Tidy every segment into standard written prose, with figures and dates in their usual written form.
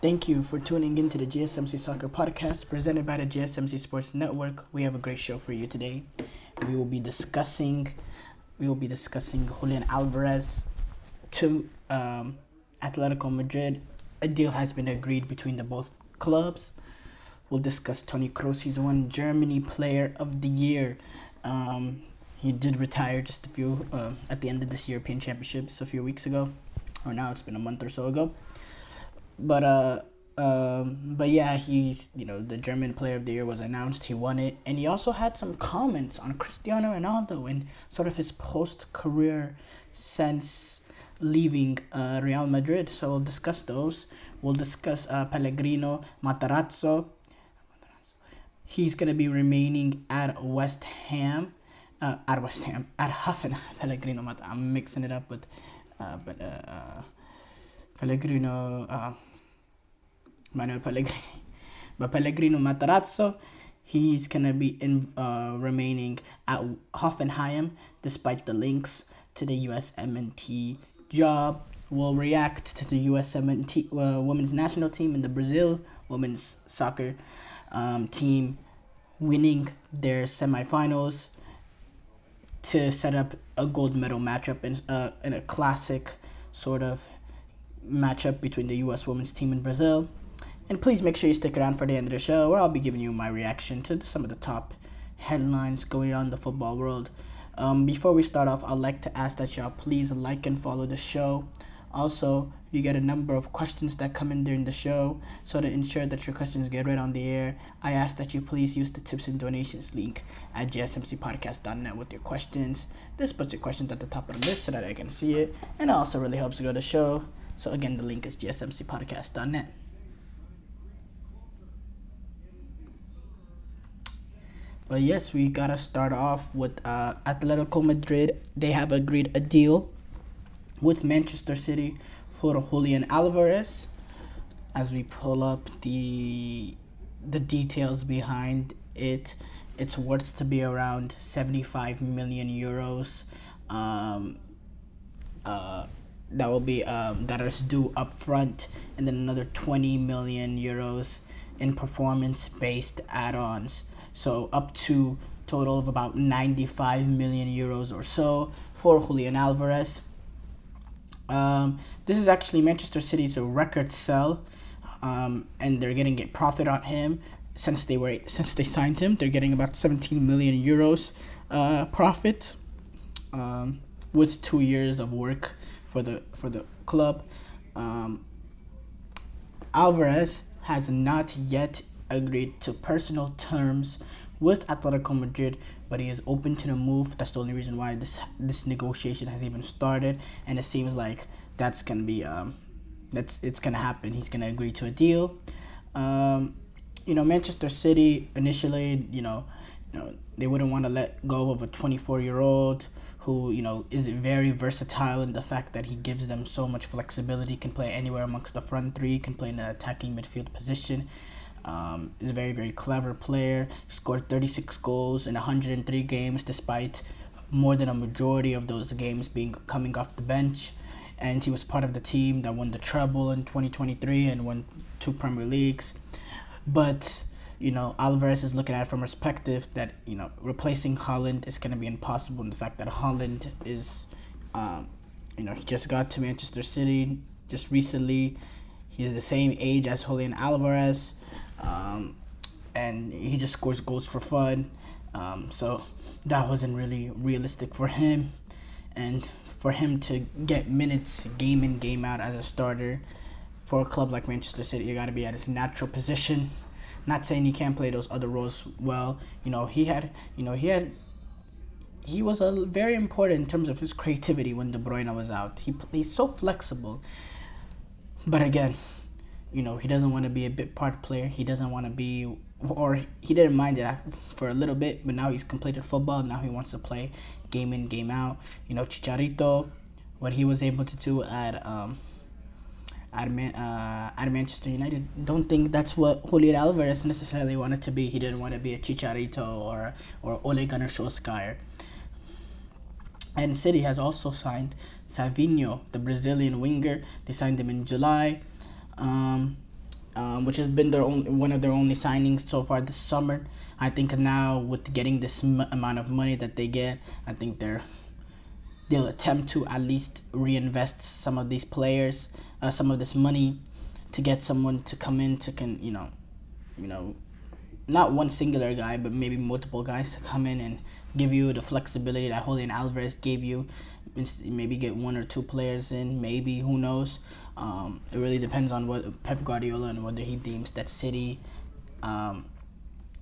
Thank you for tuning in to the GSMC Soccer Podcast presented by the GSMC Sports Network. We have a great show for you today. We will be discussing Julian Alvarez to Atletico Madrid. A deal has been agreed between the both clubs. We'll discuss Toni Kroos. He's won Germany Player of the Year. He did retire just a few at the end of this European Championships a few weeks ago, or now it's been a month or so ago. But yeah, he's the German Player of the Year was announced. He won it, and he also had some comments on Cristiano Ronaldo and sort of his post-career since leaving Real Madrid. So we'll discuss those. We'll discuss Pellegrino Matarazzo. He's gonna be remaining at West Ham. At Hoffenheim. Pellegrino I'm mixing it up with, Pellegrino. Manuel Pellegrini. But Pellegrino Matarazzo, he's going to be remaining at Hoffenheim despite the links to the USMNT job. We'll react to the USMNT women's national team and the Brazil women's soccer team winning their semifinals to set up a gold medal matchup in a classic sort of matchup between the U.S. women's team and Brazil. And please make sure you stick around for the end of the show, where I'll be giving you my reaction to some of the top headlines going on in the football world. Before we start off, I'd like to ask that y'all please like and follow the show. Also, you get a number of questions that come in during the show, so to ensure that your questions get read on the air, I ask that you please use the tips and donations link at gsmcpodcast.net with your questions. This puts your questions at the top of the list so that I can see it, and it also really helps grow the show. So again, the link is gsmcpodcast.net. But yes, we gotta start off with Atletico Madrid. They have agreed a deal with Manchester City for Julian Alvarez. As we pull up the details behind it, it's worth to be around 75 million euros. That will be that is due up front, and then another 20 million euros in performance-based add-ons. So up to total of about 95 million euros or so for Julian Alvarez. This is actually Manchester City's a record sell, and they're getting a profit on him since they signed him. They're getting about 17 million euros profit with 2 years of work for the club. Alvarez has not yet agreed to personal terms with Atletico Madrid, but he is open to the move. That's the only reason why this negotiation has even started, and it seems like that's gonna be it's gonna happen. He's gonna agree to a deal. Manchester City initially, they wouldn't want to let go of a 24-year-old who is very versatile in the fact that he gives them so much flexibility. Can play anywhere amongst the front three. Can play in an attacking midfield position. Is a very, very clever player. Scored 36 goals in 103 games, despite more than a majority of those games coming off the bench. And he was part of the team that won the treble in 2023 and won 2 Premier Leagues. But Alvarez is looking at it from a perspective that replacing Haaland is going to be impossible. In the fact that Haaland is, he just got to Manchester City just recently. He's the same age as Julian Alvarez. And he just scores goals for fun. So that wasn't really realistic for him. And for him to get minutes game in, game out as a starter for a club like Manchester City, you got to be at his natural position. Not saying he can't play those other roles well. He was very important in terms of his creativity when De Bruyne was out. He's so flexible. But again, he doesn't want to be a bit part player. He doesn't want to be, or he didn't mind it for a little bit, but now he's completed football. Now he wants to play game in, game out. Chicharito, what he was able to do at Manchester United, don't think that's what Julian Alvarez necessarily wanted to be. He didn't want to be a Chicharito or Ole Gunnar Solskjaer. And City has also signed Savinho, the Brazilian winger. They signed him in July. which has been one of their only signings so far this summer. I think now with getting this amount of money that they get, I think they'll attempt to at least reinvest some of these players, some of this money, to get someone to come in to not one singular guy, but maybe multiple guys to come in and give you the flexibility that Julian Alvarez gave you. Maybe get one or two players in, maybe, who knows. It really depends on what Pep Guardiola and whether he deems that City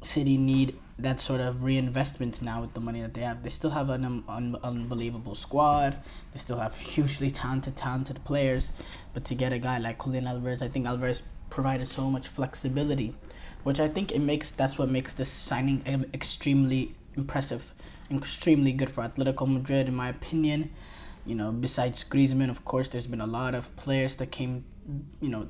need that sort of reinvestment now with the money that they have. They still have an unbelievable squad. They still have hugely talented players. But to get a guy like Julian Alvarez, I think Alvarez provided so much flexibility, which I think that's what makes this signing extremely impressive, extremely good for Atletico Madrid, in my opinion. Besides Griezmann, of course, there's been a lot of players that came, to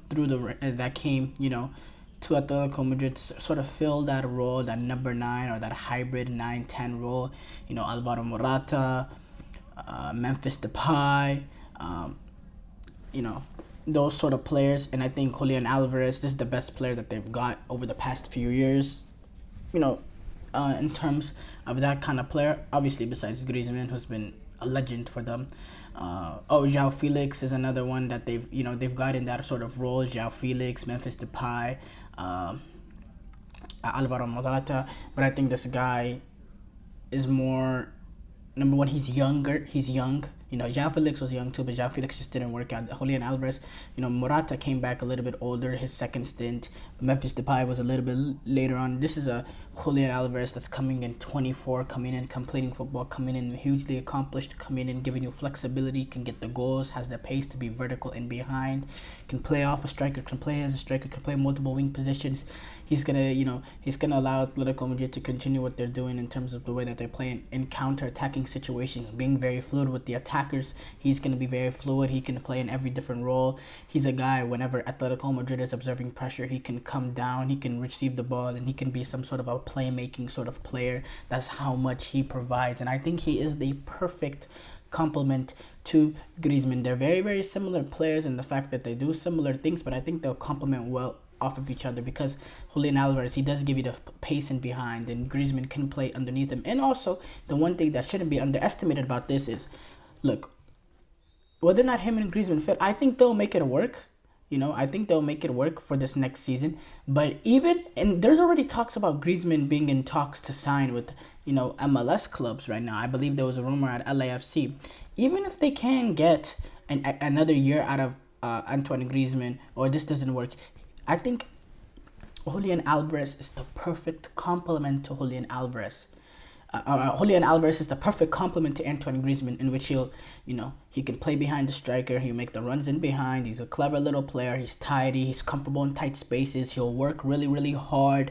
Atletico Madrid to sort of fill that role, that number 9 or that hybrid 9-10 role. Alvaro Morata, Memphis Depay, those sort of players. And I think Julian Alvarez, this is the best player that they've got over the past few years, in terms of that kind of player. Obviously, besides Griezmann, who's been a legend for them. João Felix is another one that they've got in that sort of role. João Felix, Memphis Depay, Alvaro Morata. But I think this guy is more, number one, he's young. João Felix was young too, but João Felix just didn't work out. Julian Alvarez, Morata came back a little bit older, his second stint. Memphis Depay was a little bit later on. This is a Julian Alvarez that's coming in 24, coming in, completing football, coming in hugely accomplished, coming in, giving you flexibility, can get the goals, has the pace to be vertical and behind, can play off a striker, can play as a striker, can play multiple wing positions. He's gonna allow Atletico Madrid to continue what they're doing in terms of the way that they play in counter-attacking situations, being very fluid with the attackers. He's gonna be very fluid. He can play in every different role. He's a guy, whenever Atletico Madrid is observing pressure, he can come down, he can receive the ball, and he can be some sort of a playmaking sort of player. That's how much he provides, and I think he is the perfect complement to Griezmann. They're very, very similar players in the fact that they do similar things, but I think they'll complement well off of each other, because Julian Alvarez, he does give you the pace in behind, and Griezmann can play underneath him. And also, the one thing that shouldn't be underestimated about this is, look, whether or not him and Griezmann fit, I think they'll make it work. I think they'll make it work for this next season. But and there's already talks about Griezmann being in talks to sign with, MLS clubs right now. I believe there was a rumor at LAFC. Even if they can get another year out of Antoine Griezmann, or this doesn't work, I think Julian Alvarez is the perfect complement to Julian Alvarez. Julian Alvarez is the perfect complement to Antoine Griezmann, in which he can play behind the striker. He'll make the runs in behind. He's a clever little player. He's tidy. He's comfortable in tight spaces. He'll work really, really hard.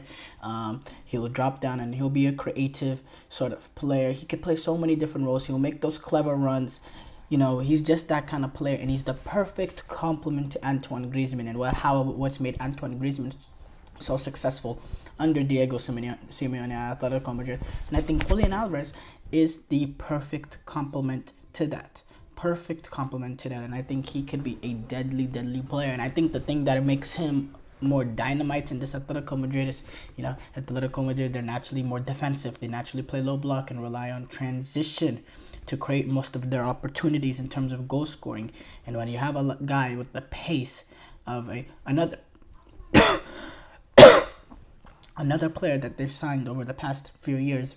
He'll drop down and he'll be a creative sort of player. He can play so many different roles. He'll make those clever runs. He's just that kind of player, and he's the perfect complement to Antoine Griezmann, and what's made Antoine Griezmann so successful under Diego Simeone at Atletico Madrid. And I think Julian Alvarez is the perfect complement to that. And I think he could be a deadly player. And I think the thing that makes him more dynamite in this Atletico Madrid is, Atletico Madrid, they're naturally more defensive. They naturally play low block and rely on transition to create most of their opportunities in terms of goal scoring. And when you have a guy with the pace of another player that they've signed over the past few years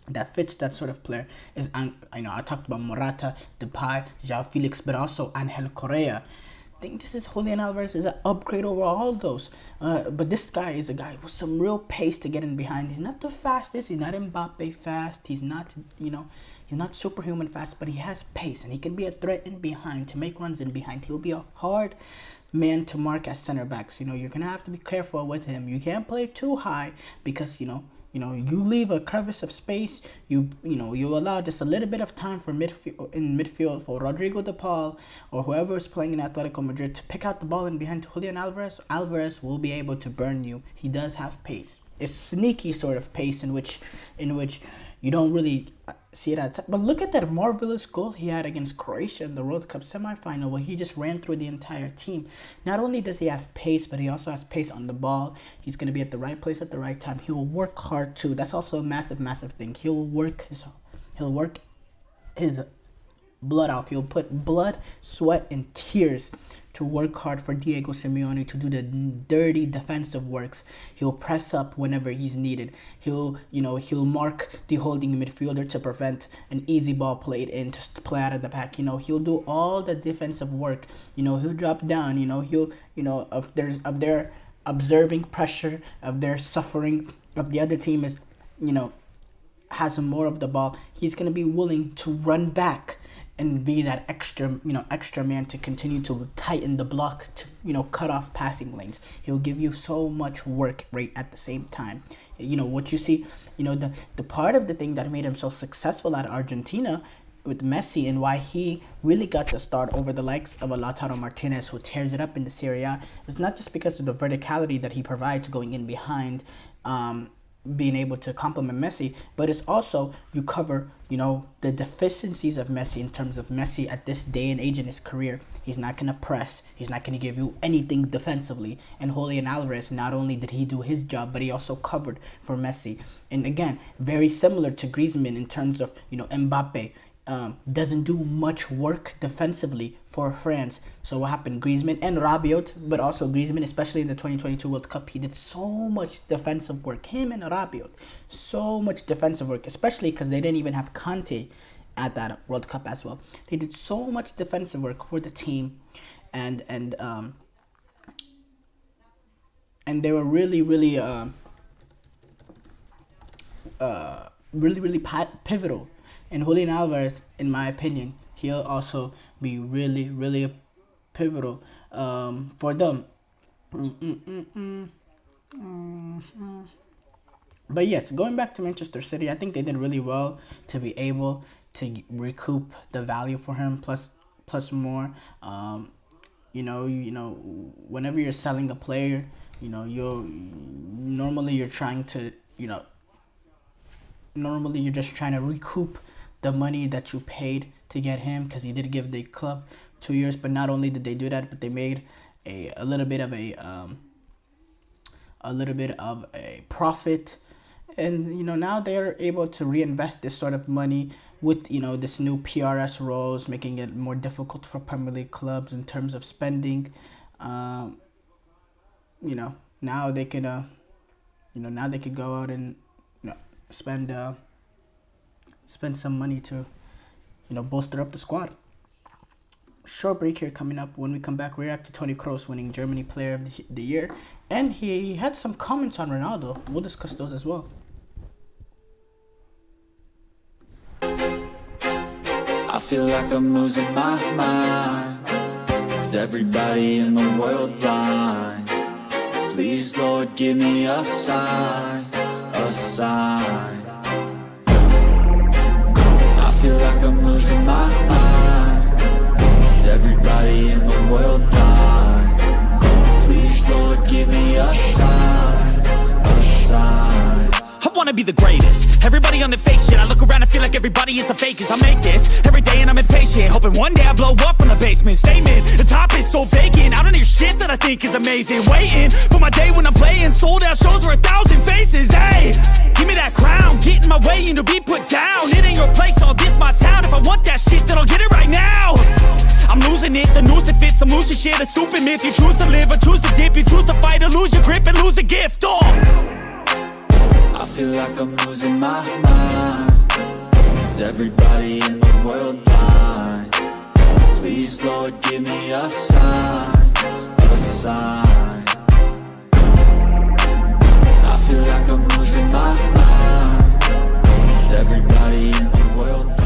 that fits that sort of player is, I talked about Morata, Depay, João Felix, but also Angel Correa. I think this is Julian Alvarez is an upgrade over all those. But this guy is a guy with some real pace to get in behind. He's not the fastest. He's not Mbappe fast. He's not, he's not superhuman fast, but he has pace, and he can be a threat in behind to make runs in behind. He'll be a hard man to mark as center backs. You're gonna have to be careful with him. You can't play too high, because you leave a crevice of space. You allow just a little bit of time for midfield for Rodrigo de Paul or whoever is playing in Atletico Madrid to pick out the ball in behind to Julian Alvarez. Alvarez will be able to burn you. He does have pace. It's sneaky sort of pace in which You don't really see it at but look at that marvelous goal he had against Croatia in the World Cup semifinal where he just ran through the entire team. Not only does he have pace, but he also has pace on the ball. He's going to be at the right place at the right time. He will work hard too. That's also a massive thing. He'll work his blood off. He'll put blood, sweat, and tears to work hard for Diego Simeone to do the dirty defensive works. He'll press up whenever he's needed. He'll mark the holding midfielder to prevent an easy ball played in to play out of the pack. He'll do all the defensive work. He'll drop down. If they're observing pressure, of their suffering, if the other team is, has more of the ball, he's gonna be willing to run back and be that extra man to continue to tighten the block, to cut off passing lanes. He'll give you so much work rate at the same time. What you see, the part of the thing that made him so successful at Argentina with Messi and why he really got the start over the likes of a Lautaro Martinez who tears it up in the Serie A is not just because of the verticality that he provides going in behind, being able to complement Messi, but it's also you cover, the deficiencies of Messi in terms of Messi at this day and age in his career. He's not going to press. He's not going to give you anything defensively. And Julian Alvarez, not only did he do his job, but he also covered for Messi. And again, very similar to Griezmann in terms of, Mbappe. Doesn't do much work defensively for France. So what happened? Griezmann and Rabiot, but also Griezmann, especially in the 2022 World Cup, he did so much defensive work. Him and Rabiot, so much defensive work, especially because they didn't even have Conte at that World Cup as well. They did so much defensive work for the team, and they were really pivotal. And Julian Alvarez, in my opinion, he'll also be really pivotal for them. But yes, going back to Manchester City, I think they did really well to be able to recoup the value for him, plus more. Whenever you're selling a player, you're trying to, normally you're just trying to recoup the money that you paid to get him, because he did give the club 2 years. But not only did they do that, but they made a little bit of a profit, and now they're able to reinvest this sort of money with this new PRS rules, making it more difficult for Premier League clubs in terms of spending. Now they could go out and spend some money to bolster up the squad. Short break here coming up. When we come back, we react to Toni Kroos winning Germany Player of the Year, and he had some comments on Ronaldo. We'll discuss those as well. I feel like I'm losing my mind. Is everybody in the world blind? Please, Lord, give me a sign, a sign. I feel like I'm losing my mind. Is everybody in the world blind? Please, Lord, give me a sign, a sign. I wanna be the greatest. Everybody on the fake shit. I look around and feel like everybody is the fakest. I make this every day and I'm impatient, hoping one day I blow up from the basement. Statement, the top is so vacant. I don't hear shit that I think is amazing. Waiting for my day when I'm playing sold out shows for 1,000 faces. Hey, give me that crown, get in my way and to be put down. It ain't your place, all this my town. If I want that shit, then I'll get it right now. I'm losing it, the noose it fits. I'm losing shit, a stupid myth. You choose to live or choose to dip. You choose to fight or lose your grip and lose a gift. I feel like I'm losing my mind. Is everybody in the world blind? Please, Lord, give me a sign, a sign. I feel like I'm losing my mind. Is everybody in the world blind?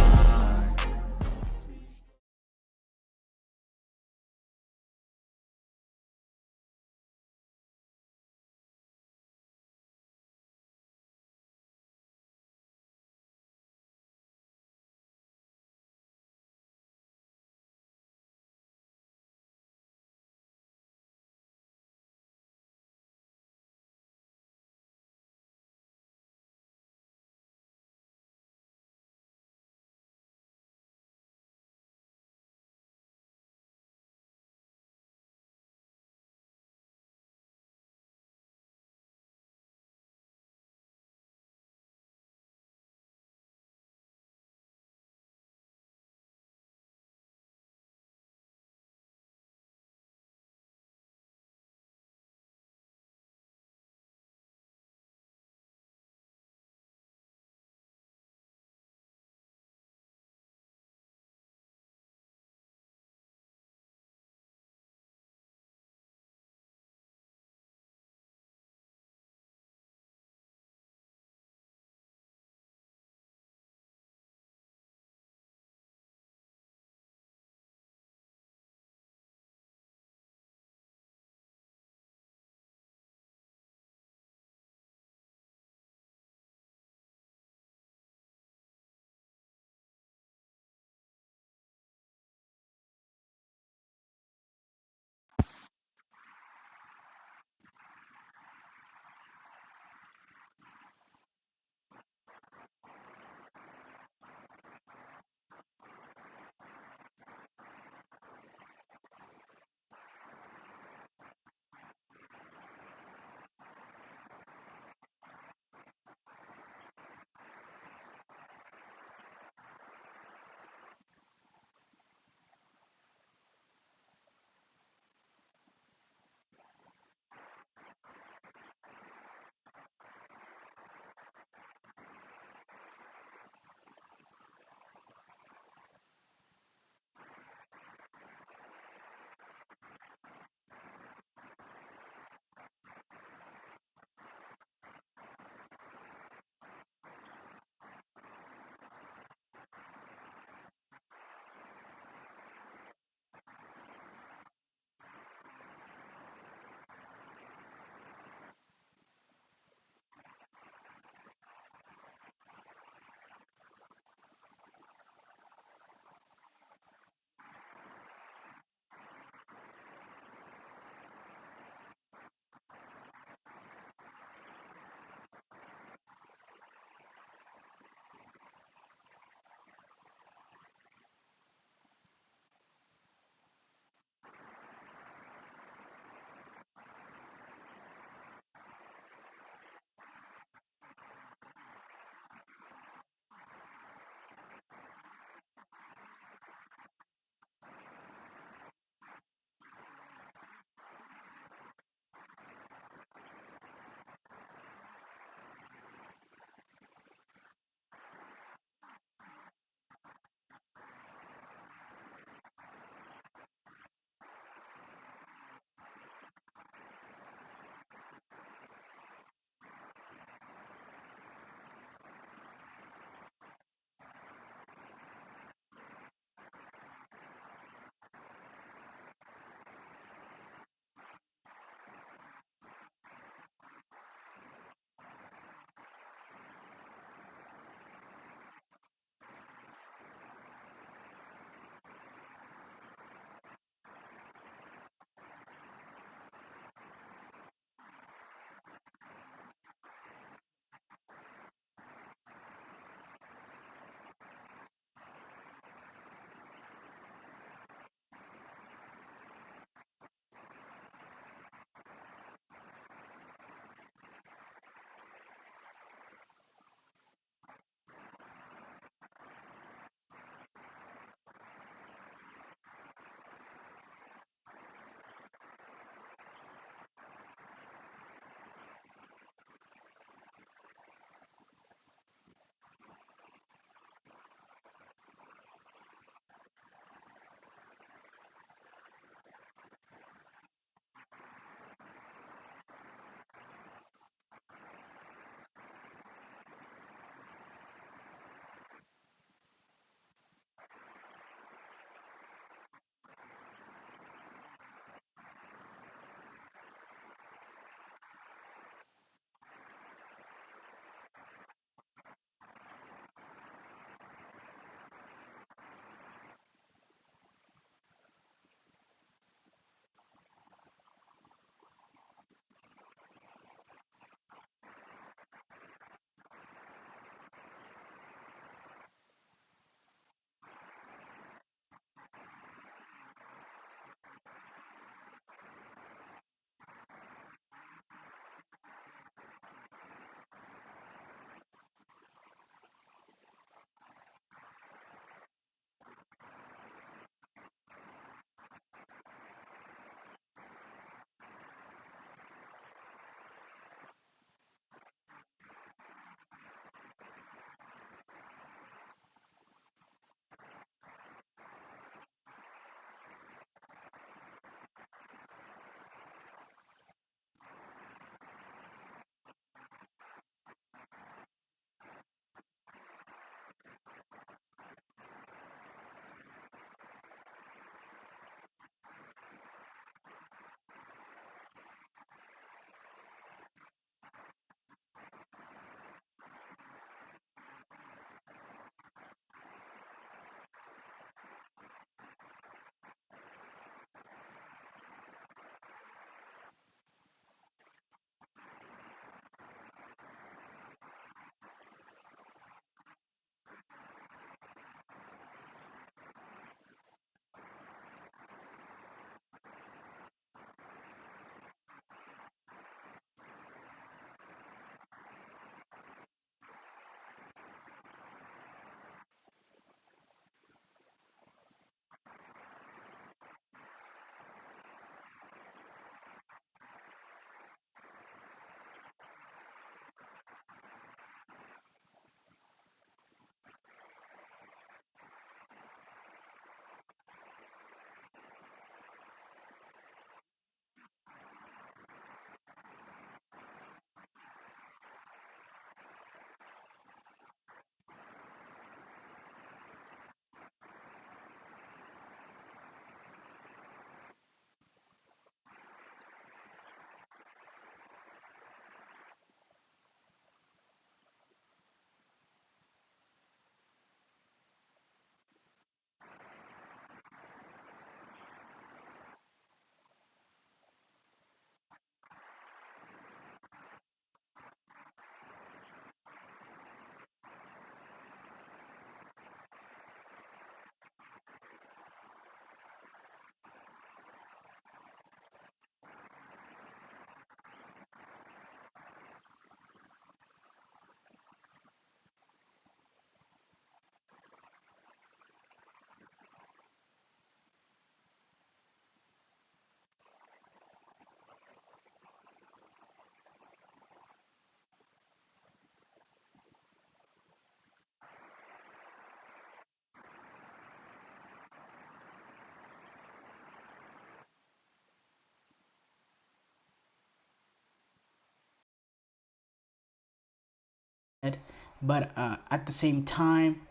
But at the same time,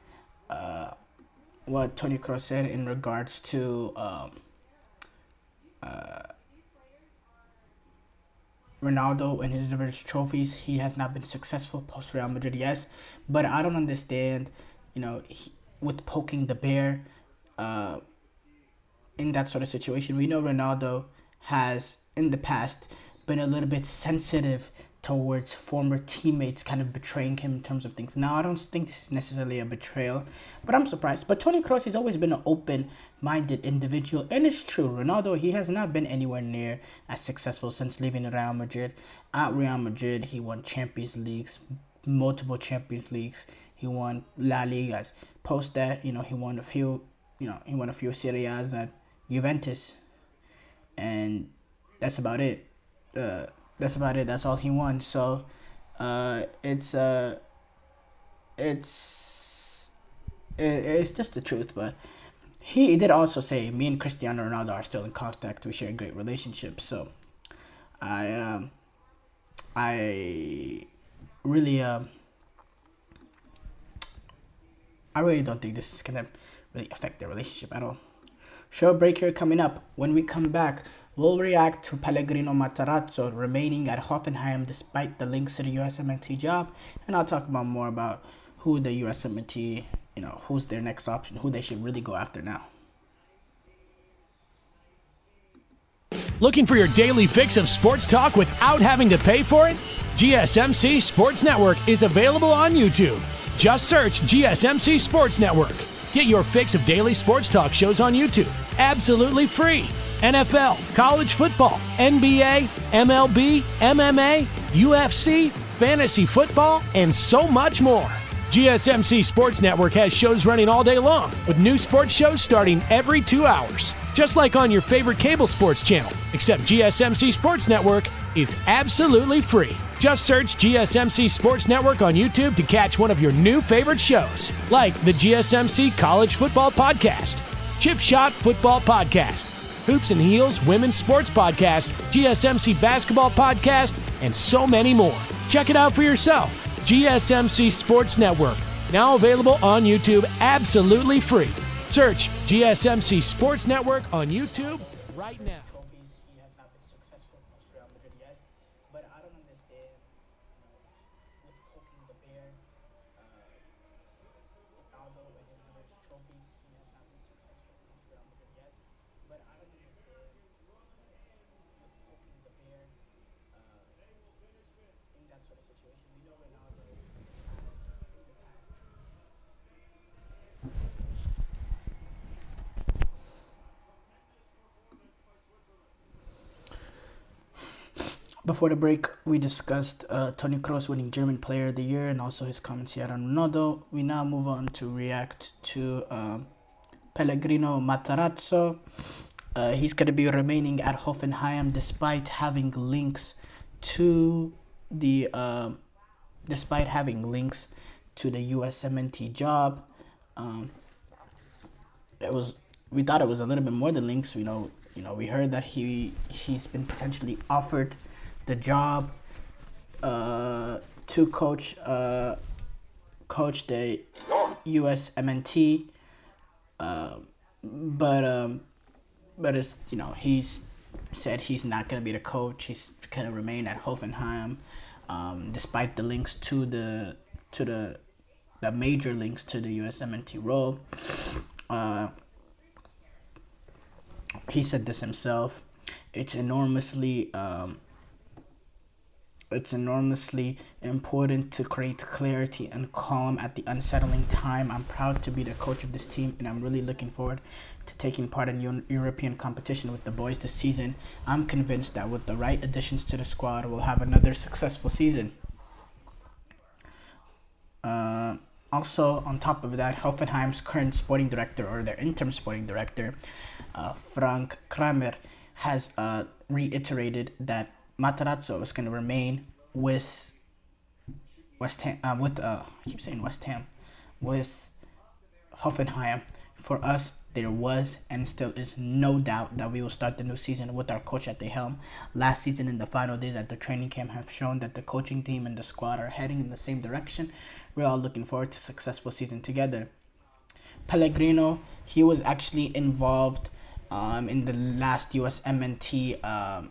what Toni Kroos said in regards to Ronaldo and his diverse trophies, he has not been successful post Real Madrid, yes, but I don't understand, with poking the bear in that sort of situation. We know Ronaldo has in the past been a little bit sensitive towards former teammates kind of betraying him in terms of things. Now, I don't think this is necessarily a betrayal, but I'm surprised. But Toni Kroos has always been an open-minded individual, and it's true. Ronaldo, he has not been anywhere near as successful since leaving Real Madrid. At Real Madrid, he won Champions Leagues, multiple Champions Leagues. He won La Ligas. Post that, he won a few, Serie A's at Juventus, and that's about it. That's all he won. So, it's just the truth. But he did also say, me and Cristiano Ronaldo are still in contact. We share a great relationship. So, I really don't think this is gonna really affect their relationship at all. Short break here coming up. When we come back, we'll react to Pellegrino Matarazzo remaining at Hoffenheim despite the links to the USMNT job, and I'll talk more about who the USMNT, who's their next option, who they should really go after now. Looking for your daily fix of sports talk without having to pay for it? GSMC Sports Network is available on YouTube. Just search GSMC Sports Network. Get your fix of daily sports talk shows on YouTube, absolutely free. NFL, college football, NBA, MLB, MMA, UFC, fantasy football, and so much more. GSMC Sports Network has shows running all day long, with new sports shows starting every 2 hours. Just like on your favorite cable sports channel, except GSMC Sports Network is absolutely free. Just search GSMC Sports Network on YouTube to catch one of your new favorite shows, like the GSMC College Football Podcast, Chip Shot Football Podcast, Hoops and Heels Women's Sports Podcast, GSMC Basketball Podcast, and so many more. Check it out for yourself. GSMC Sports Network, now available on YouTube absolutely free. Search GSMC Sports Network on YouTube right now. He has not been successful post Real Madrid, yes, but I don't understand, with poking the bear, Ronaldo and his diverse trophies, he has not been successful post Real Madrid, yes, but I don't understand, with poking the bear, in that sort of situation. We know Ronaldo has in the past. Before the break, we discussed Toni Kroos winning German Player of the Year and also his comments here on Ronaldo. We now move on to react to Pellegrino Matarazzo. He's going to be remaining at Hoffenheim despite having links to the USMNT job. We thought it was a little bit more than links. We heard that he's been potentially offered the job to coach the USMNT, but it's he's said he's not gonna be the coach. He's gonna remain at Hoffenheim, despite the links to the major links to the USMNT role. He said this himself. It's enormously important to create clarity and calm at the unsettling time. I'm proud to be the coach of this team, and I'm really looking forward to taking part in European competition with the boys this season. I'm convinced that with the right additions to the squad, we'll have another successful season. Also, on top of that, Hoffenheim's current sporting director, or their interim sporting director, Frank Kramer, has reiterated that Matarazzo is going to remain with with Hoffenheim For us, there was and still is no doubt that we will start the new season with our coach at the helm. Last season and the final days at the training camp have shown that the coaching team and the squad are heading in the same direction. We're all looking forward to a successful season together. Pellegrino, he was actually involved in the last USMNT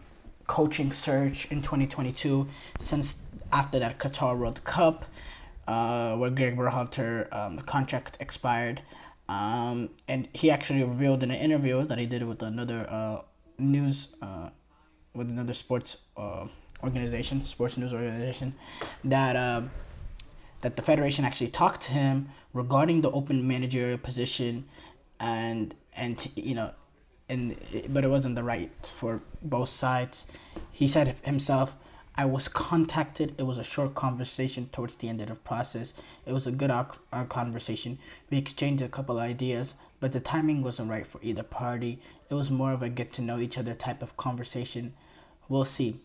coaching search in 2022 since after that Qatar World Cup where Greg Berhalter contract expired. And he actually revealed in an interview that he did with another with another sports news organization, that the federation actually talked to him regarding the open managerial position, but it wasn't the right for both sides. He said himself, "I was contacted. It was a short conversation towards the end of the process. It was a good conversation. We exchanged a couple ideas, but the timing wasn't right for either party. It was more of a get to know each other type of conversation. We'll see.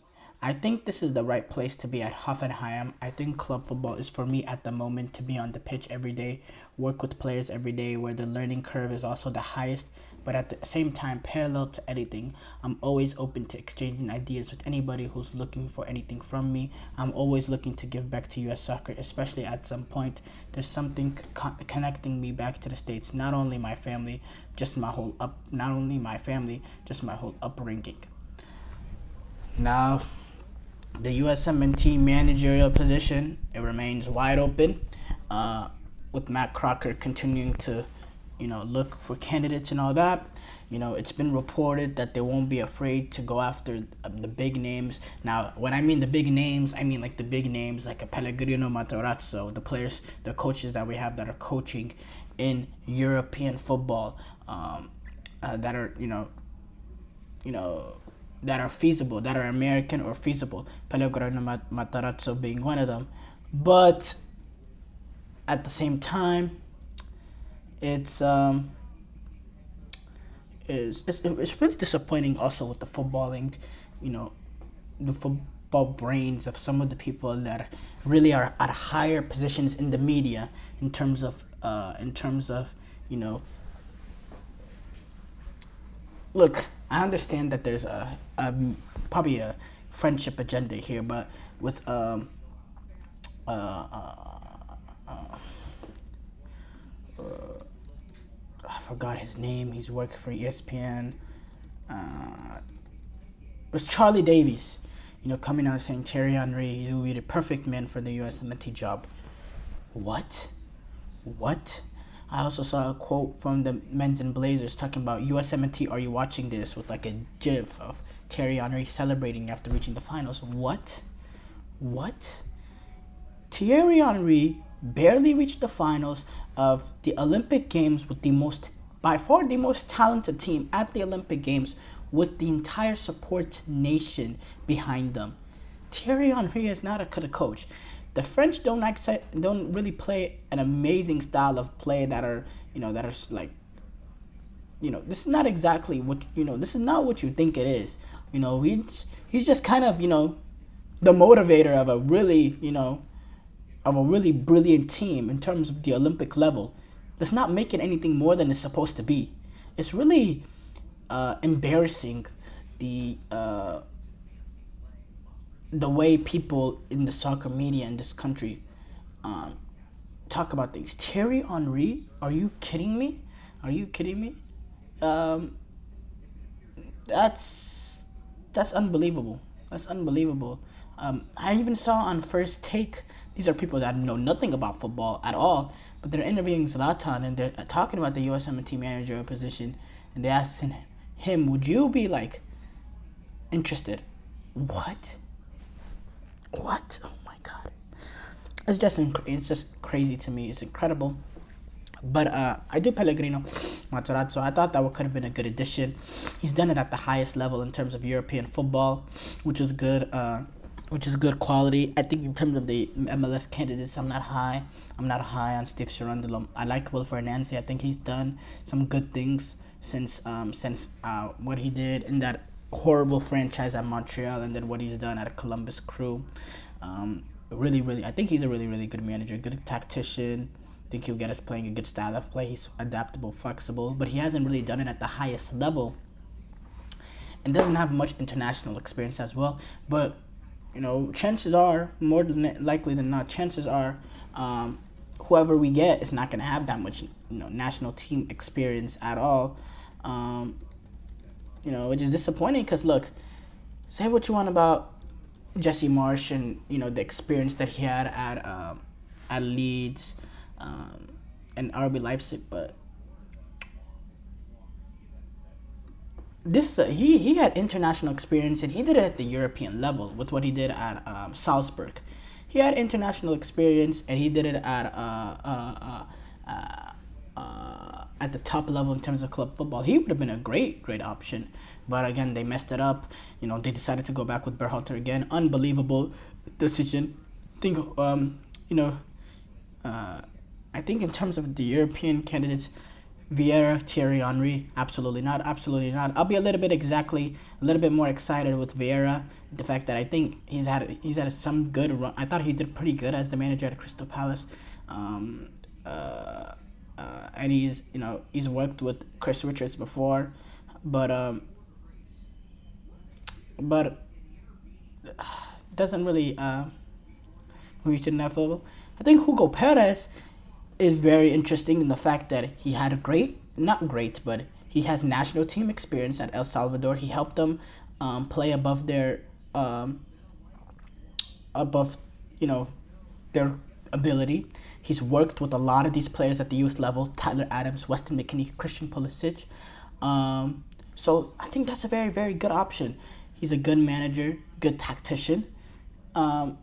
I think this is the right place to be at Hoffenheim. I think club football is for me at the moment, to be on the pitch every day, work with players every day where the learning curve is also the highest, but at the same time, parallel to anything, I'm always open to exchanging ideas with anybody who's looking for anything from me. I'm always looking to give back to US soccer, especially at some point. There's something connecting me back to the States, not only my family, just my whole upbringing." Now, the USMNT managerial position, it remains wide open, with Matt Crocker continuing to, look for candidates and all that. It's been reported that they won't be afraid to go after the big names. Now, when I mean the big names, I mean like the big names like a Pellegrino, Matarazzo, the players, the coaches that we have that are coaching in European football, that are, that are feasible, that are American or feasible. Pellegrino, Matarazzo being one of them. But at the same time, it's really disappointing also with the footballing, the football brains of some of the people that really are at higher positions in the media in terms of look, I understand that there's probably a friendship agenda here, but with I forgot his name. He's working for ESPN. It was Charlie Davies, coming out saying Thierry Henry, he would be the perfect man for the USMNT job. What? I also saw a quote from the Men's and Blazers talking about USMNT, are you watching this? With like a gif of Thierry Henry celebrating after reaching the finals. What? Thierry Henry barely reached the finals of the Olympic Games with by far the most talented team at the Olympic Games, with the entire support nation behind them. Thierry Henry is not a good coach. The French don't really play an amazing style of play that are like, this is not exactly what, this is not what you think it is. He's just kind of, the motivator of a really, brilliant team in terms of the Olympic level. That's not making anything more than it's supposed to be. It's really embarrassing the way people in the soccer media in this country talk about things. Thierry Henry? Are you kidding me? That's unbelievable. I even saw on First Take, these are people that know nothing about football at all, but they're interviewing Zlatan and they're talking about the USMNT manager position, and they asked him, would you be interested? What? Oh my God. It's just crazy to me. It's incredible. But I do Pellegrino, Matarazzo. I thought that could have been a good addition. He's done it at the highest level in terms of European football, which is good quality. I think in terms of the MLS candidates, I'm not high on Steve Cherundolo. I like Will Fernandes. I think he's done some good things since what he did in that horrible franchise at Montreal, and then what he's done at a Columbus Crew. I think he's a really, really good manager, good tactician. think he'll get us playing a good style of play. He's adaptable, flexible, but he hasn't really done it at the highest level, and doesn't have much international experience as well. But chances are, more than likely than not, chances are, whoever we get is not going to have that much national team experience at all. Which is disappointing because look, say what you want about Jesse Marsch and the experience that he had at Leeds and RB Leipzig, but he had international experience, and he did it at the European level with what he did at Salzburg. He had international experience, and he did it at the top level in terms of club football. He would have been a great option, but again, they messed it up. They decided to go back with Berhalter again. Unbelievable decision. I think in terms of the European candidates, Vieira, Thierry Henry, absolutely not. I'll be a little bit more excited with Vieira. The fact that I think he's had some good run. I thought he did pretty good as the manager at Crystal Palace, and he's worked with Chris Richards before, but doesn't really reach enough level. I think Hugo Perez is very interesting in the fact that he had but he has national team experience at El Salvador. He helped them play above their their ability. He's worked with a lot of these players at the youth level: Tyler Adams, Weston McKennie, Christian Pulisic. So I think that's a very, very good option. He's a good manager, good tactician, and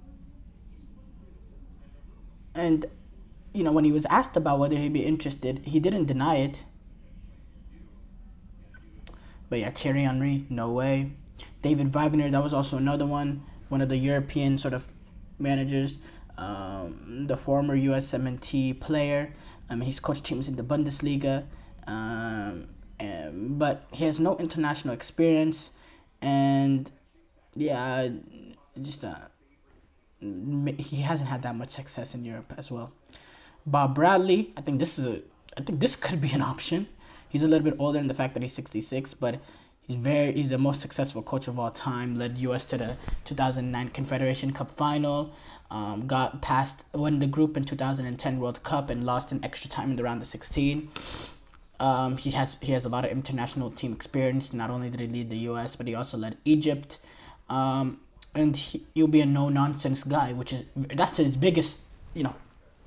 when he was asked about whether he'd be interested, he didn't deny it. But yeah, Thierry Henry, no way. David Wagner, that was also another one of the European sort of managers, the former USMNT player. He's coached teams in the Bundesliga, but he has no international experience, and yeah, just he hasn't had that much success in Europe as well. Bob Bradley, I think this could be an option. He's a little bit older in the fact that he's 66, but he's the most successful coach of all time. Led US to the 2009 Confederation Cup final. Won the group in 2010 World Cup and lost in extra time in the round of 16. He has a lot of international team experience. Not only did he lead the US, but he also led Egypt. And he'll be a no nonsense guy, that's his biggest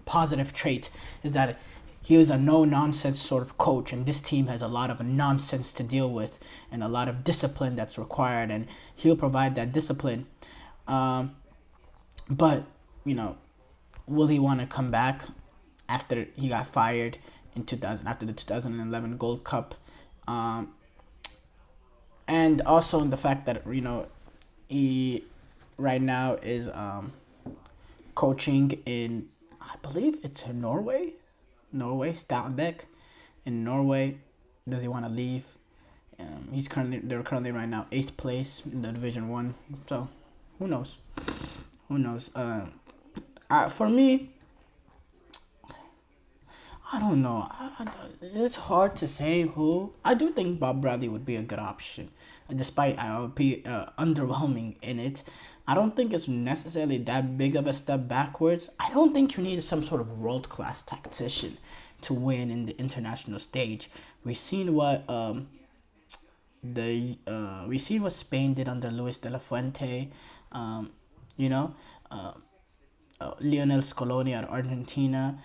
positive trait, is that he was a no nonsense sort of coach, and this team has a lot of nonsense to deal with and a lot of discipline that's required, and he'll provide that discipline. But will he want to come back after he got fired after the 2011 Gold Cup? And also in the fact that he right now is coaching in, I believe it's Norway, Stabæk in Norway. Does he want to leave? They're currently right now 8th place in the Division 1. So who knows? For me, I don't know. It's hard to say who. I do think Bob Bradley would be a good option, despite I'll be underwhelming in it. I don't think it's necessarily that big of a step backwards. I don't think you need some sort of world-class tactician to win in the international stage. We've seen what Spain did under Luis de la Fuente. Lionel Scaloni at Argentina.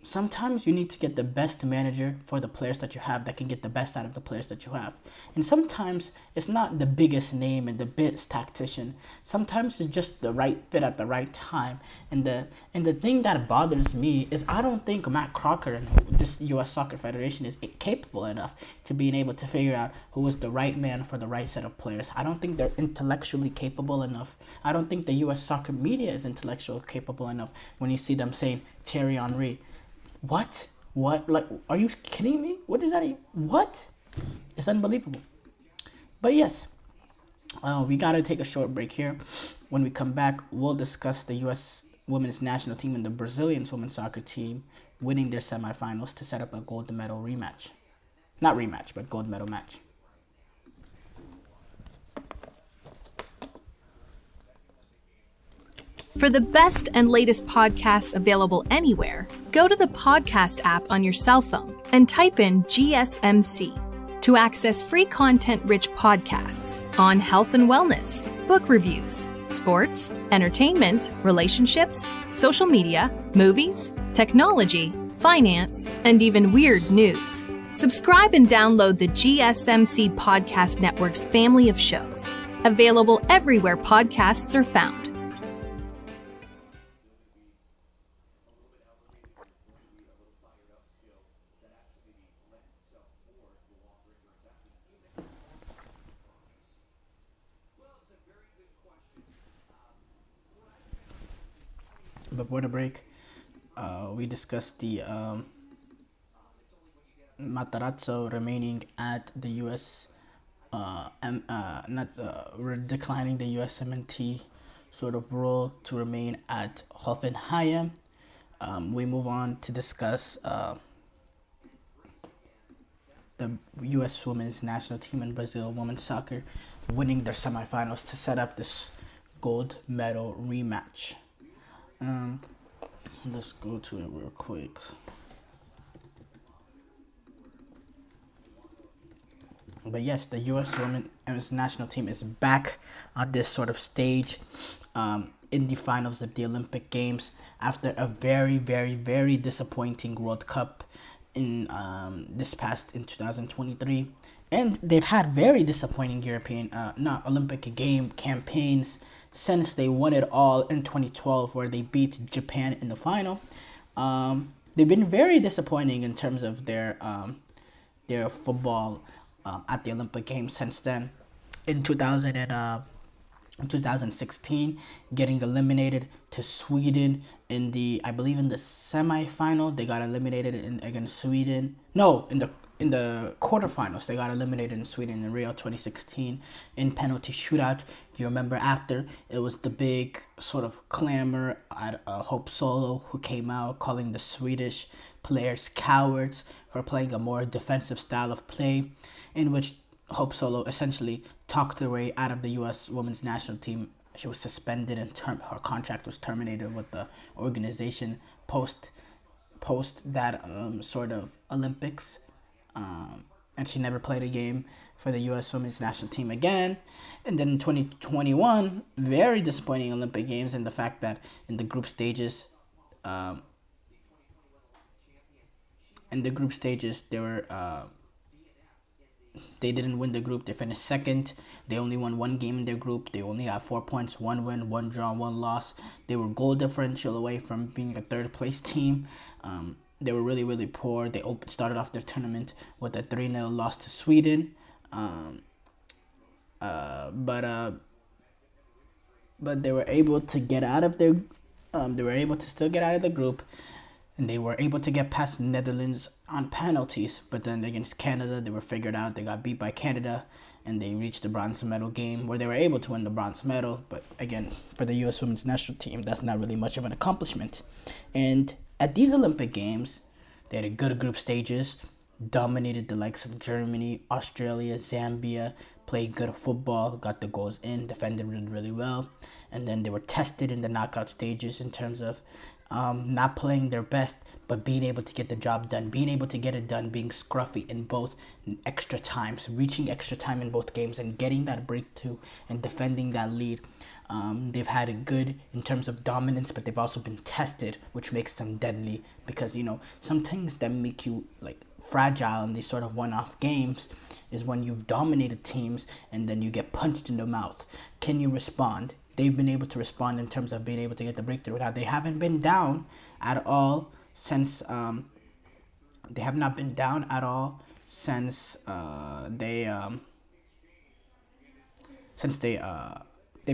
Sometimes you need to get the best manager for the players that you have that can get the best out of the players that you have. And sometimes it's not the biggest name and the best tactician. Sometimes it's just the right fit at the right time. And the thing that bothers me is I don't think Matt Crocker and this U.S. Soccer Federation is capable enough to being able to figure out who is the right man for the right set of players. I don't think they're intellectually capable enough. I don't think the U.S. soccer media is intellectually capable enough when you see them saying Thierry Henry. What? Like, are you kidding me? What is that? What? It's unbelievable. But yes, we gotta take a short break here. When we come back, we'll discuss the U.S. women's national team and the Brazilian women's soccer team winning their semifinals to set up a gold medal rematch. Not rematch, but gold medal match. For the best and latest podcasts available anywhere, go to the podcast app on your cell phone and type in GSMC to access free content-rich podcasts on health and wellness, book reviews, sports, entertainment, relationships, social media, movies, technology, finance, and even weird news. Subscribe and download the GSMC Podcast Network's family of shows, available everywhere podcasts are found. Before the break, we discussed the Matarazzo remaining at the declining the USWNT sort of role to remain at Hoffenheim. We move on to discuss the U.S. women's national team and Brazil women's soccer winning their semifinals to set up this gold medal rematch. Let's go to it real quick. But yes, the U.S. women's national team is back on this sort of stage in the finals of the Olympic Games after a very, very, very disappointing World Cup in 2023. And they've had very disappointing Olympic game campaigns since they won it all in 2012, where they beat Japan in the final. They've been very disappointing in terms of their football at the Olympic Games since then. In 2016, getting eliminated to Sweden in the semifinal. They got eliminated against Sweden. No, in the quarterfinals, they got eliminated in Sweden in Rio 2016 in penalty shootout. If you remember, after it was the big sort of clamor at Hope Solo, who came out calling the Swedish players cowards for playing a more defensive style of play, in which Hope Solo essentially talked her way out of the U.S. women's national team. She was suspended and her contract was terminated with the organization post that sort of Olympics. And she never played a game for the U.S. women's national team again. And then in 2021, very disappointing Olympic Games, and the fact that in the group stages, they didn't win the group. They finished second. They only won one game in their group. They only got 4 points, 1 win, 1 draw, 1 loss. They were goal differential away from being a third place team. They were really, really poor. They started off their tournament with a 3-0 loss to Sweden. But they were able to get out of their. They were able to still get out of the group, and they were able to get past Netherlands on penalties. But then against Canada, they were figured out. They got beat by Canada, and they reached the bronze medal game where they were able to win the bronze medal. But again, for the U.S. women's national team, that's not really much of an accomplishment. And at these Olympic Games, they had a good group stages, dominated the likes of Germany, Australia, Zambia, played good football, got the goals in, defended really, really well. And then they were tested in the knockout stages in terms of not playing their best, but being able to get the job done, being able to get it done, being scruffy in both extra times, reaching extra time in both games and getting that breakthrough and defending that lead. They've had it good in terms of dominance, but they've also been tested, which makes them deadly, because, some things that make you fragile in these sort of one-off games is when you've dominated teams and then you get punched in the mouth. Can you respond? They've been able to respond in terms of being able to get the breakthrough. Now, they haven't been down at all since they've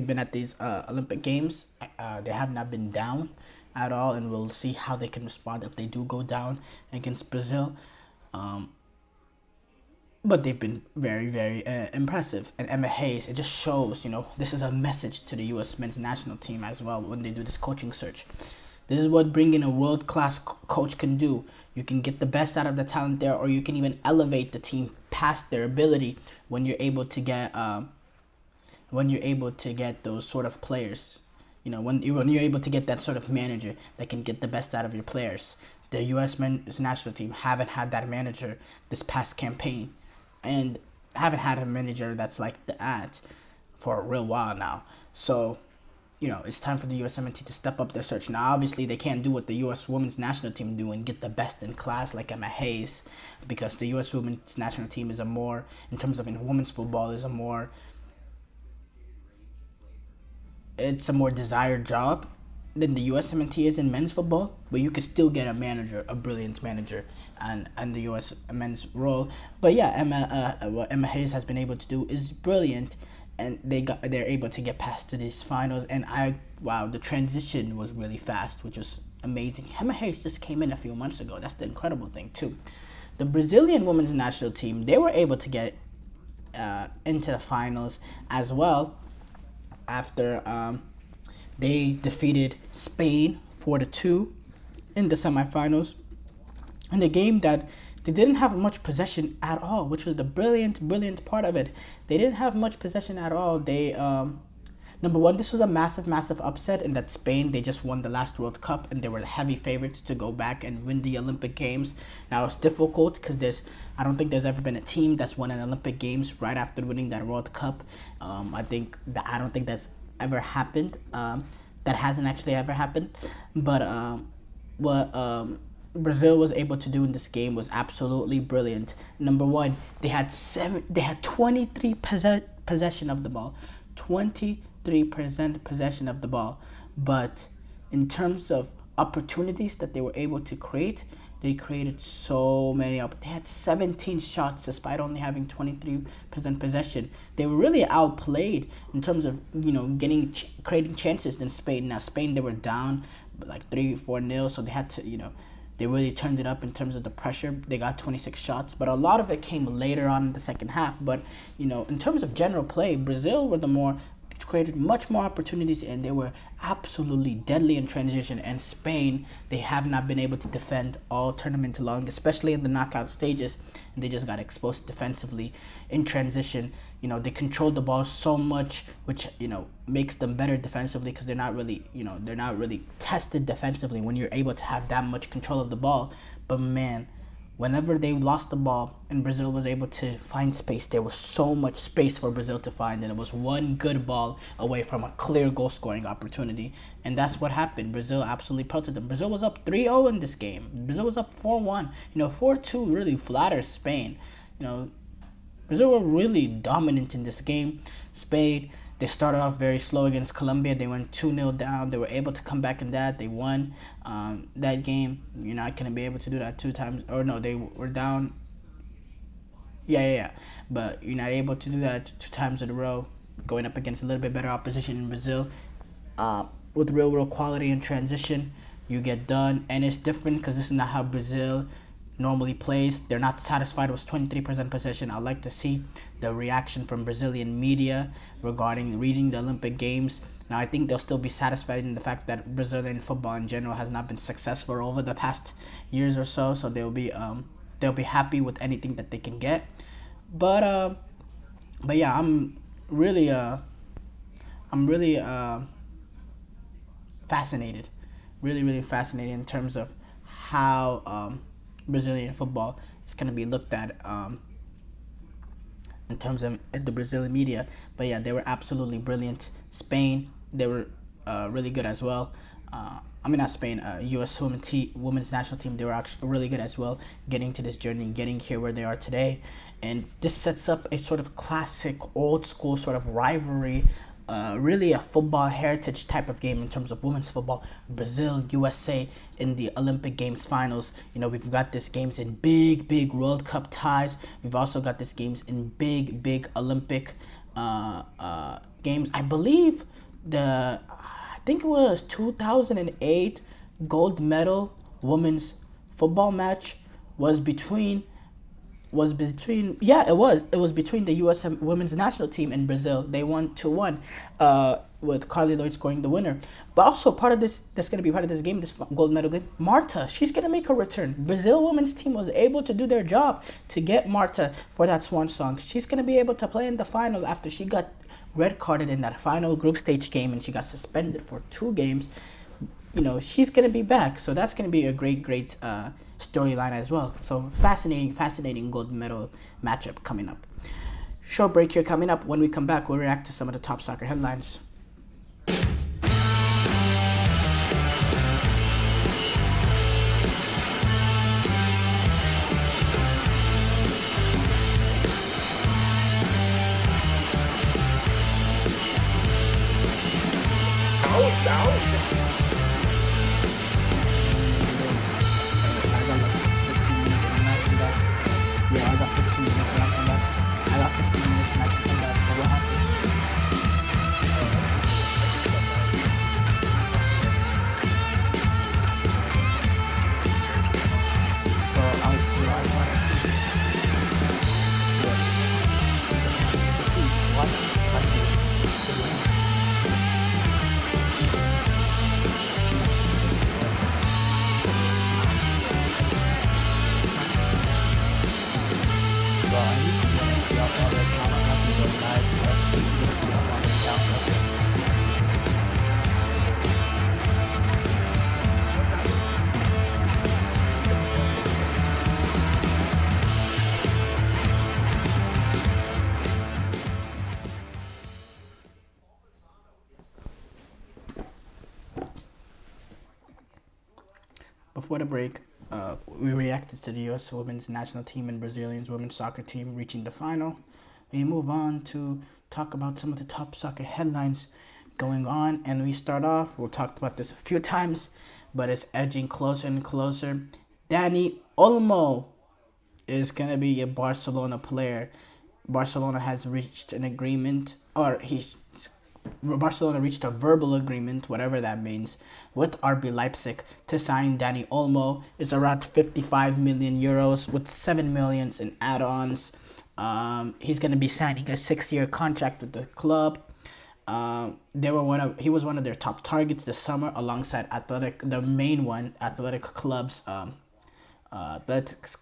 been at these Olympic Games. They have not been down at all, and we'll see how they can respond if they do go down against Brazil. but they've been very, very impressive. And Emma Hayes, it just shows, this is a message to the U.S. men's national team as well when they do this coaching search. This is what bringing a world-class coach can do. You can get the best out of the talent there, or you can even elevate the team past their ability when you're able to get those sort of players. When you're able to get that sort of manager that can get the best out of your players. The U.S. men's national team haven't had that manager this past campaign, and haven't had a manager that's like that for a real while now. So, it's time for the USWNT to step up their search. Now, obviously, they can't do what the U.S. women's national team do and get the best in class like Emma Hayes, because the U.S. women's national team is a more, in terms of in women's football, it's a more desired job than the USMNT is in men's football, but you could still get a brilliant manager, and the U.S. men's role. But yeah, what Emma Hayes has been able to do is brilliant, and they're able to get past to these finals. And the transition was really fast, which was amazing. Emma Hayes just came in a few months ago. That's the incredible thing too. The Brazilian women's national team, they were able to get into the finals as well after they defeated Spain 4-2 in the semifinals, in a game that they didn't have much possession at all, which was the brilliant part of it. They didn't have much possession at all. They number one, this was a massive upset in that Spain, they just won the last World Cup, and they were the heavy favorites to go back and win the Olympic Games. Now, it's difficult because I don't think there's ever been a team that's won an Olympic Games right after winning that World Cup. I don't think that's ever happened. That hasn't actually ever happened. But what Brazil was able to do in this game was absolutely brilliant. Number one, they had 23 possession of the ball. 23% possession of the ball. But in terms of opportunities that they were able to create, they created so many up. They had 17 shots despite only having 23% possession. They were really outplayed in terms of creating chances than Spain. Now Spain, they were down like 3-4-0, so they had to they really turned it up in terms of the pressure. They got 26 shots, but a lot of it came later on in the second half. But in terms of general play, Brazil created much more opportunities, and they were absolutely deadly in transition. And Spain, they have not been able to defend all tournament long, especially in the knockout stages, and they just got exposed defensively in transition. They controlled the ball so much, which makes them better defensively, because they're not really tested defensively when you're able to have that much control of the ball. But man, whenever they lost the ball and Brazil was able to find space, there was so much space for Brazil to find, and it was one good ball away from a clear goal-scoring opportunity. And that's what happened. Brazil absolutely pelted them. Brazil was up 3-0 in this game. Brazil was up 4-1. 4-2 really flatters Spain. Brazil were really dominant in this game. Spain, they started off very slow against Colombia. They went 2-0 down. They were able to come back in that. They won that game. You're not going to be able to do that two times. Or no, they were down. Yeah. But you're not able to do that two times in a row, going up against a little bit better opposition in Brazil. With real quality and transition, you get done. And it's different because this is not how Brazil normally plays. They're not satisfied with 23% possession. I'd like to see the reaction from Brazilian media regarding reading the Olympic Games. Now, I think they'll still be satisfied in the fact that Brazilian football in general has not been successful over the past years or so. So they'll be happy with anything that they can get. But yeah, I'm really fascinated, really fascinated in terms of how Brazilian football is going to be looked at in terms of the Brazilian media. But yeah, they were absolutely brilliant. Spain, they were really good as well. Not Spain, USWNT women's national team, they were actually really good as well, getting to this journey, getting here where they are today. And this sets up a sort of classic, old school sort of rivalry, really a football heritage type of game in terms of women's football. Brazil, USA in the Olympic Games finals. We've got these games in big World Cup ties. We've also got these games in big Olympic games. I believe I think it was 2008 gold medal women's football match was between was between it was between the U.S. women's national team and Brazil. They won 2-1, with Carly Lloyd scoring the winner. But also part of this that's gonna be part of this game, this gold medal game. Marta, she's gonna make a return. Brazil women's team was able to do their job to get Marta for that swan song. She's gonna be able to play in the final after she got red carded in that final group stage game and she got suspended for 2 games. She's gonna be back, so that's gonna be a great storyline as well. So fascinating gold medal matchup coming up. Short break here coming up. When we come back, we'll react to some of the top soccer headlines. I got 15 minutes left on that. I got 15 minutes and I can come back. But what happened? I saw that too. So please, watch this. Before the break, we reacted to the U.S. women's national team and Brazilian women's soccer team reaching the final. We move on to talk about some of the top soccer headlines going on, and we start off, we've talked about this a few times, but it's edging closer and closer. Dani Olmo is going to be a Barcelona player. Barcelona has reached an agreement, Barcelona reached a verbal agreement, whatever that means, with RB Leipzig to sign Dani Olmo. It's around 55 million euros with 7 million in add-ons. He's going to be signing a 6-year contract with the club. He was one of their top targets this summer alongside Athletic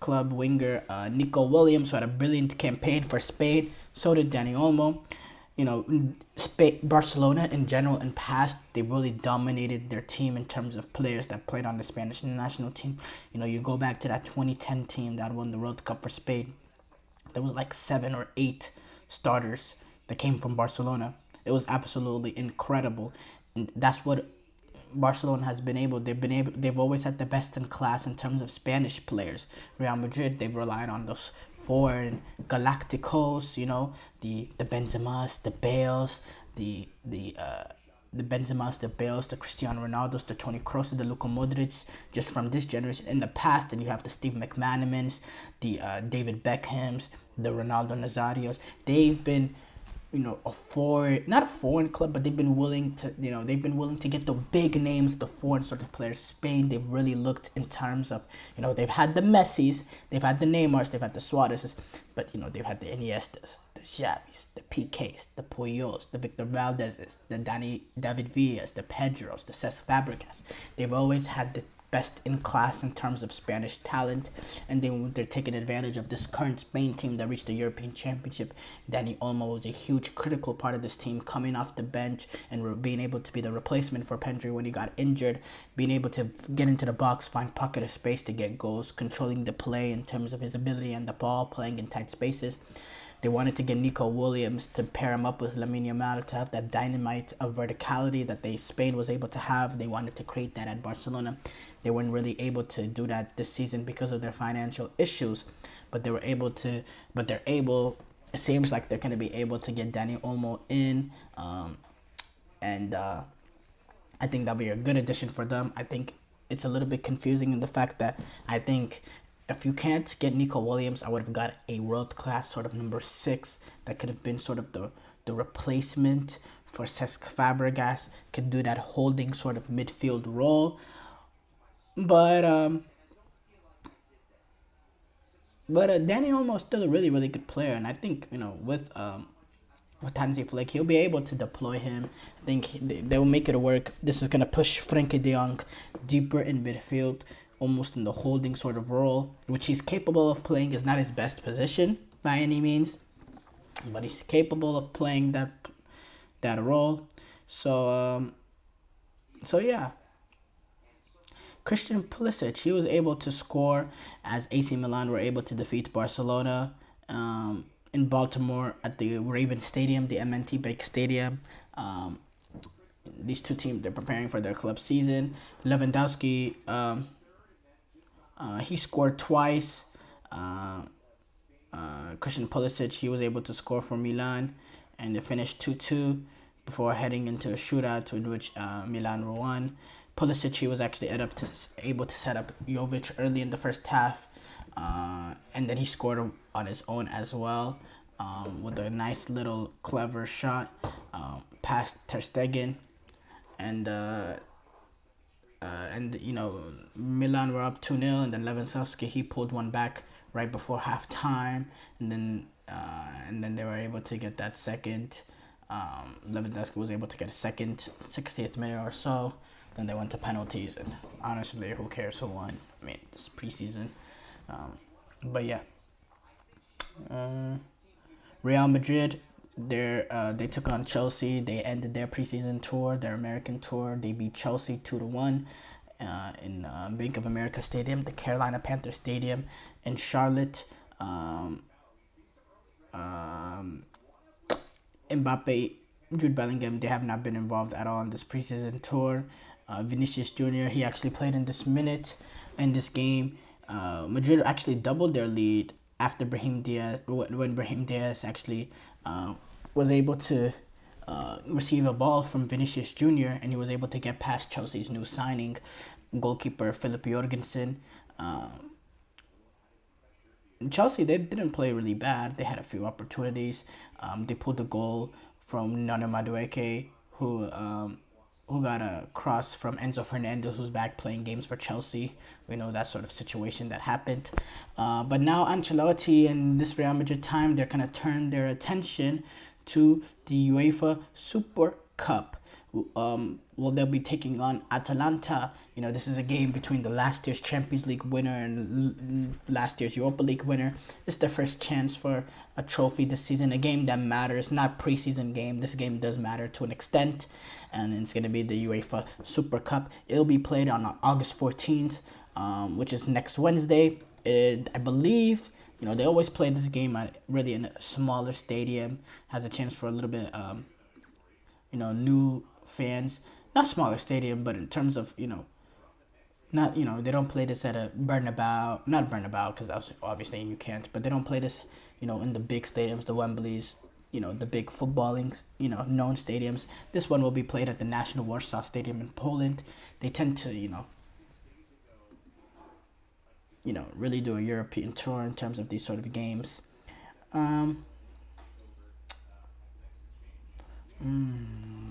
Club winger Nico Williams, who had a brilliant campaign for Spain. So did Dani Olmo. Barcelona in general in past, they really dominated their team in terms of players that played on the Spanish national team. You go back to that 2010 team that won the World Cup for Spain. There was like 7 or 8 starters that came from Barcelona. It was absolutely incredible, and that's what Barcelona has been able. They've always had the best in class in terms of Spanish players. Real Madrid, they've relied on those 4 Galacticos, the Benzemas, the Bales, the Benzemas, the Bales, the Cristiano Ronaldos, the Toni Kroos, the Luka Modric, just from this generation. In the past, and you have the Steve McManamans, the David Beckhams, the Ronaldo Nazarios. They've been not a foreign club, but they've been willing to get the big names, the foreign sort of players. Spain, they've really looked in terms of, they've had the Messis, they've had the Neymars, they've had the Suarez's, but they've had the Iniestas, the Xavis, the Piqués, the Puyols, the Victor Valdez's, the David Villas, the Pedros, the Cesc Fabregas. They've always had the best in class in terms of Spanish talent, and they're taking advantage of this current Spain team that reached the European Championship. Dani Olmo was a huge critical part of this team, coming off the bench and being able to be the replacement for Pedri when he got injured, being able to get into the box, find pocket of space to get goals, controlling the play in terms of his ability and the ball, playing in tight spaces. They wanted to get Nico Williams to pair him up with Lamine Yamal to have that dynamite of verticality that Spain was able to have. They wanted to create that at Barcelona. They weren't really able to do that this season because of their financial issues, but they're able. It seems like they're going to be able to get Dani Olmo in, and I think that'll be a good addition for them. I think it's a little bit confusing in the fact that I think if you can't get Nico Williams, I would have got a world-class sort of number 6 that could have been sort of the replacement for Cesc Fabregas, can do that holding sort of midfield role. But But Danny Olmo's still a really, really good player, and I think with Hansi Flick, he'll be able to deploy him. I think they will make it work. This is gonna push Frenkie de Jong deeper in midfield, almost in the holding sort of role, which he's capable of playing. Is not his best position by any means, but he's capable of playing that role. So yeah. Christian Pulisic, he was able to score as AC Milan were able to defeat Barcelona in Baltimore at the Raven Stadium, the MNT Bank Stadium. These two teams, they're preparing for their club season. Lewandowski, he scored twice. Christian Pulisic, he was able to score for Milan, and they finished 2-2 before heading into a shootout in which Milan won. Pulisic, he was actually able to set up Jovic early in the first half, and then he scored on his own as well, with a nice little clever shot past Ter Stegen, and Milan were up 2-0, and then Lewandowski, he pulled one back right before halftime, and then they were able to get that second. Lewandowski was able to get a second 60th minute or so. Then they went to penalties, and honestly, who cares who won? I mean, it's preseason. But yeah. Real Madrid, they took on Chelsea. They ended their preseason tour, their American tour. They beat Chelsea 2-1 in Bank of America Stadium, the Carolina Panthers Stadium in Charlotte. Mbappe, Jude Bellingham, they have not been involved at all in this preseason tour. Vinicius Jr., he actually played in this game. Madrid actually doubled their lead after Brahim Diaz, when Brahim Diaz actually was able to receive a ball from Vinicius Jr., and he was able to get past Chelsea's new signing, goalkeeper Philip Jorgensen. Chelsea, they didn't play really bad. They had a few opportunities. They pulled a goal from Nana Madueke, who got a cross from Enzo Fernandez, who's back playing games for Chelsea. We know that sort of situation that happened. But now Ancelotti and this Real Madrid time, they're going to turn their attention to the UEFA Super Cup. Well, they'll be taking on Atalanta. This is a game between the last year's Champions League winner and last year's Europa League winner. It's their first chance for a trophy this season, a game that matters, not preseason game. This game does matter to an extent, and it's going to be the UEFA Super Cup. It'll be played on August 14th, which is next Wednesday. I believe, they always play this game really in a smaller stadium. Has a chance for a little bit, new fans. Not smaller stadium, but in terms of, not, they don't play this at a Bernabeu, not Bernabeu, because that's obviously you can't, but they don't play this, in the big stadiums, the Wembleys, the big footballing, known stadiums. This one will be played at the National Warsaw Stadium in Poland. They tend to, really do a European tour in terms of these sort of games.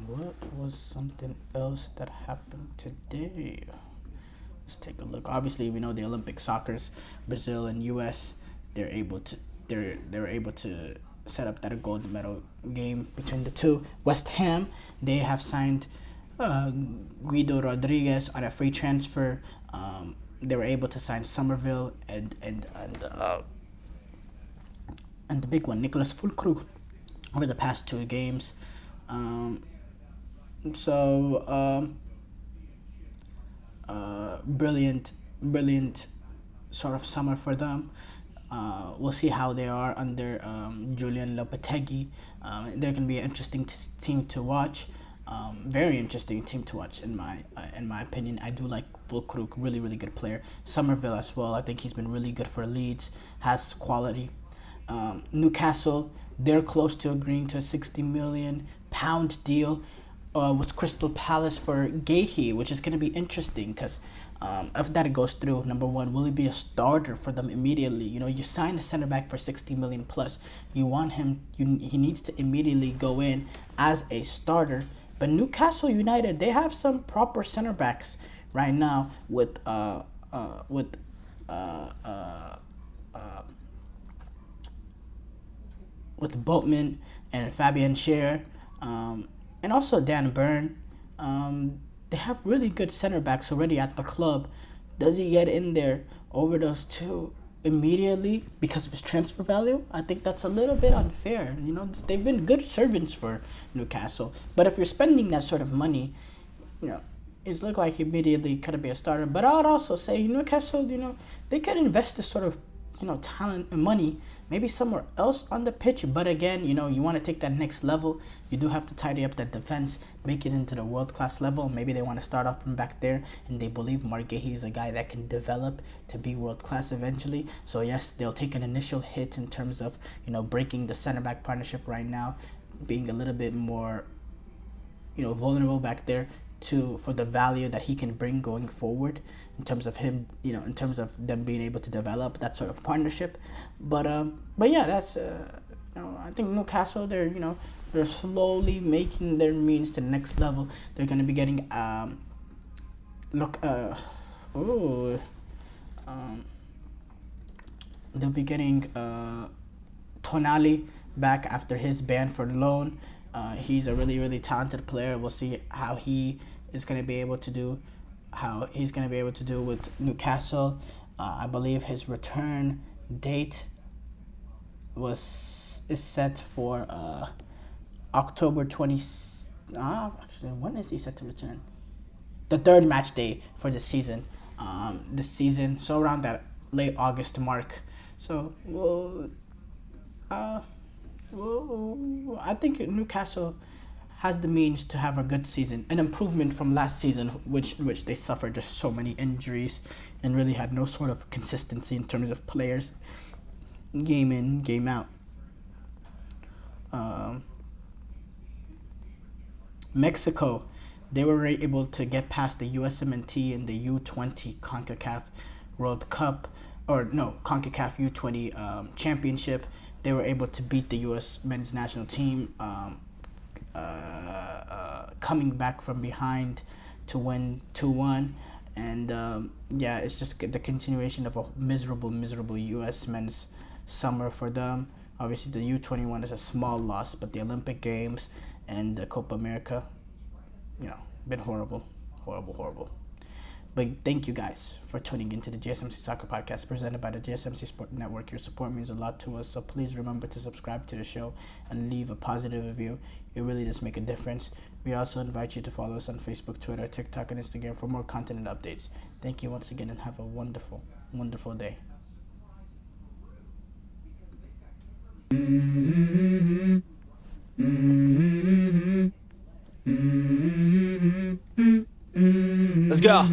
What was something else that happened today? Let's take a look. Obviously, we know the Olympic soccers, Brazil and US. They were able to set up that gold medal game between the two. West Ham, they have signed Guido Rodriguez on a free transfer. They were able to sign Somerville and the big one, Nicholas Füllkrug, over the past 2 games. Brilliant sort of summer for them. We'll see how they are under Julian Lopetegui. They're going to be an interesting team to watch. Very interesting team to watch in my opinion. I do like Füllkrug, really, really good player. Somerville as well. I think he's been really good for Leeds, has quality. Newcastle, they're close to agreeing to a £60 million deal with Crystal Palace for Guehi, which is going to be interesting because if that goes through, number one, will he be a starter for them immediately? You sign a center back for 60 million plus. You want him. He needs to immediately go in as a starter. But Newcastle United, they have some proper center backs right now with with Boatman and Fabian Schär, and also Dan Burn. They have really good center backs already at the club. Does he get in there over those two immediately because of his transfer value? I think that's a little bit unfair. You know, they've been good servants for Newcastle, but if you're spending that sort of money, you know, it's look like he immediately could be a starter. But I would also say Newcastle, you know, they could invest this sort of, you know, talent and money maybe somewhere else on the pitch. But again, you know, you want to take that next level, you do have to tidy up that defense, make it into the world-class level. Maybe they want to start off from back there, and they believe Marc Guéhi is a guy that can develop to be world-class eventually. So yes, they'll take an initial hit in terms of, you know, breaking the center-back partnership right now, being a little bit more, you know, vulnerable back there for the value that he can bring going forward in terms of him, you know, in terms of them being able to develop that sort of partnership. But yeah, that's you know, I think Newcastle, they're slowly making their means to the next level. They're going to be getting they'll be getting Tonali back after his ban for loan. He's a really, really talented player. We'll see how he is going to be able to do, with Newcastle. I believe his return date is set for October 20. Actually, when is he set to return? The third match day for the season. So around that late August mark. So I think Newcastle has the means to have a good season, an improvement from last season, which they suffered just so many injuries and really had no sort of consistency in terms of players, game in, game out. Mexico, they were able to get past the USMNT and the U20 CONCACAF World Cup, CONCACAF U20 Championship. They were able to beat the U.S. men's national team, coming back from behind to win 2-1. And it's just the continuation of a miserable U.S. men's summer for them. Obviously, the U21 is a small loss, but the Olympic Games and the Copa America, been horrible. But thank you guys for tuning into the GSMC Soccer Podcast presented by the GSMC Sport Network. Your support means a lot to us, so please remember to subscribe to the show and leave a positive review. It really does make a difference. We also invite you to follow us on Facebook, Twitter, TikTok, and Instagram for more content and updates. Thank you once again and have a wonderful, wonderful day. Let's go.